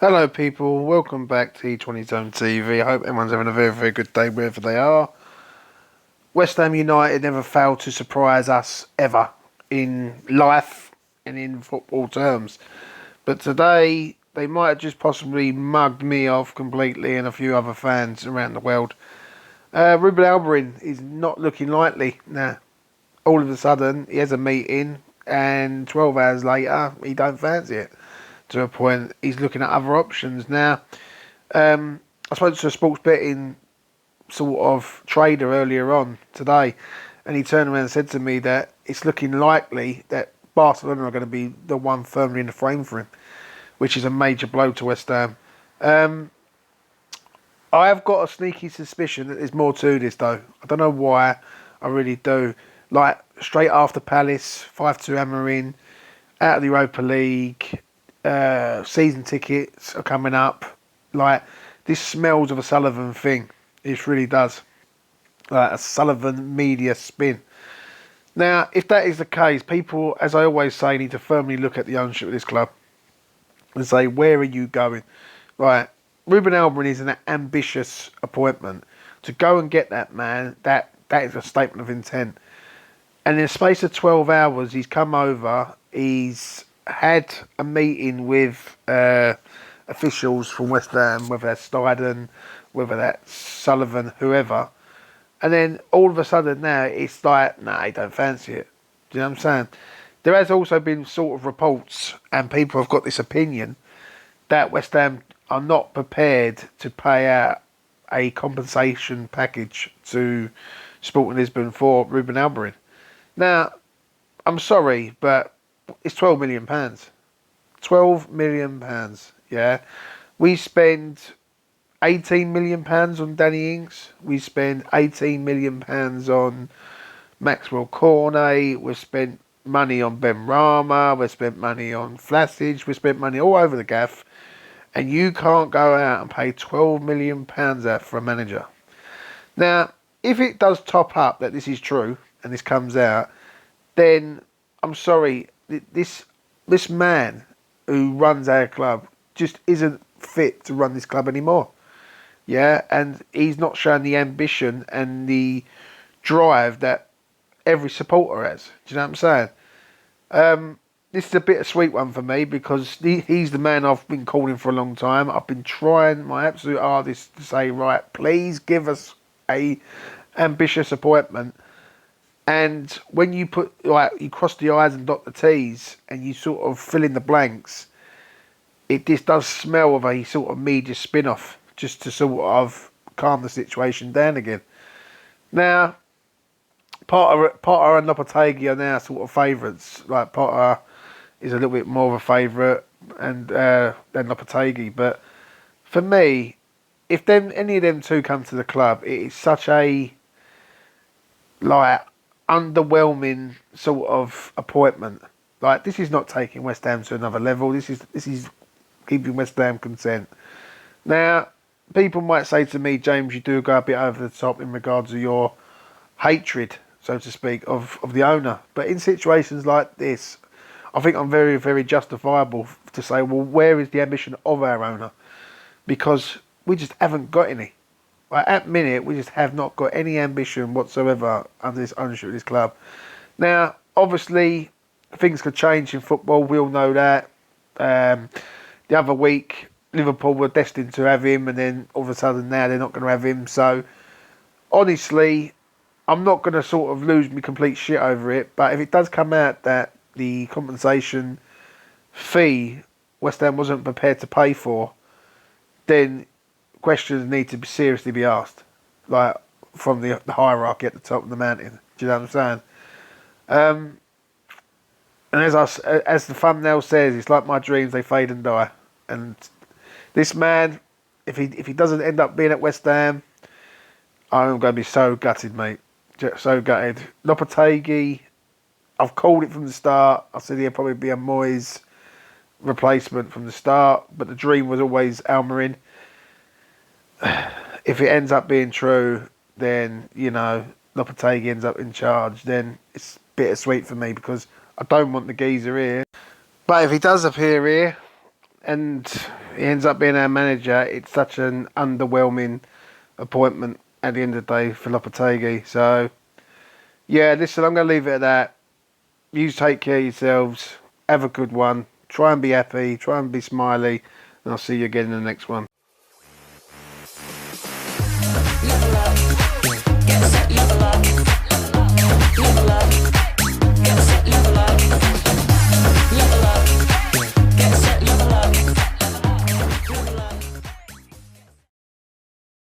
Hello people, welcome back to E20 Zone TV. I hope everyone's having a very, very good day wherever they are. West Ham United never failed to surprise us ever in life and in football terms. But today they might have just possibly mugged me off completely and a few other fans around the world. Ruben Amorim is not looking likely now. All of a sudden he has a meeting and 12 hours later he don't fancy it. To a point, he's looking at other options now. I spoke to a sports betting sort of trader earlier on today, and he turned around and said to me that it's looking likely that Barcelona are going to be the one firmly in the frame for him, which is a major blow to West Ham. I have got a sneaky suspicion that there's more to this, though. I don't know why. I really do. Like straight after Palace, 5-2 Amorim, out of the Europa League. Season tickets are coming up. Like, this smells of a Sullivan thing. It really does. Like a Sullivan media spin. Now, if that is the case, people, as I always say, need to firmly look at the ownership of this club and say, where are you going? Right, Ruben Amorim is an ambitious appointment. To go and get that man, that is a statement of intent. And in the space of 12 hours, he's come over, he's had a meeting with officials from West Ham, whether that's Sullivan, whether that's Sullivan, whoever, and then all of a sudden now it's like, nah, he don't fancy it. Do you know what I'm saying? There has also been sort of reports, and people have got this opinion, that West Ham are not prepared to pay out a compensation package to Sporting Lisbon for Ruben Amorim. Now, I'm sorry, but it's £12 million. £12 million, yeah. We spend £18 million on Danny Ings. We spend £18 million on Maxwell Cornet. We've spent money on Ben Rama. We've spent money on Flassage. We've spent money all over the gaff. And you can't go out and pay £12 million out for a manager. Now, if it does top up that this is true and this comes out, then I'm sorry, this man who runs our club just isn't fit to run this club anymore. Yeah, and he's not showing the ambition and the drive that every supporter has. Do you know what I'm saying? This is a bittersweet one for me because he's the man I've been calling for a long time. I've been trying my absolute hardest to say, right, please give us a ambitious appointment. And when you put, like, you cross the I's and dot the T's and you sort of fill in the blanks, it just does smell of a sort of media spin-off just to sort of calm the situation down again. Now, Potter and Lopetegui are now sort of favourites. Like, Potter is a little bit more of a favourite and than Lopetegui. But for me, if any of them two come to the club, it is such a, like, underwhelming sort of appointment. Like, this is not taking West Ham to another level. This is keeping West Ham content. Now, people might say to me, James, you do go a bit over the top in regards to your hatred, so to speak, of the owner. But in situations like this, I think I'm very, very justifiable to say, well, where is the ambition of our owner? Because we just haven't got any. Like, at minute, we just have not got any ambition whatsoever under this ownership of this club. Now, obviously, things could change in football. We all know that. The other week, Liverpool were destined to have him, and then all of a sudden now they're not going to have him. So, honestly, I'm not going to sort of lose my complete shit over it. But if it does come out that the compensation fee West Ham wasn't prepared to pay for, then questions need to be seriously be asked, like from the hierarchy at the top of the mountain. Do you know what I'm saying? And as the thumbnail says, it's like my dreams, they fade and die. And this man, if he doesn't end up being at West Ham, I'm going to be so gutted, mate. Just so gutted. Lopetegui, I've called it from the start. I said he'll probably be a Moyes replacement from the start, but the dream was always Amorim. If it ends up being true, then, you know, Lopetegui ends up in charge, then it's bittersweet for me because I don't want the geezer here. But if he does appear here and he ends up being our manager. It's such an underwhelming appointment at the end of the day for Lopetegui. So, yeah, listen, I'm going to leave it at that. You take care of yourselves. Have a good one. Try and be happy. Try and be smiley. And I'll see you again in the next one.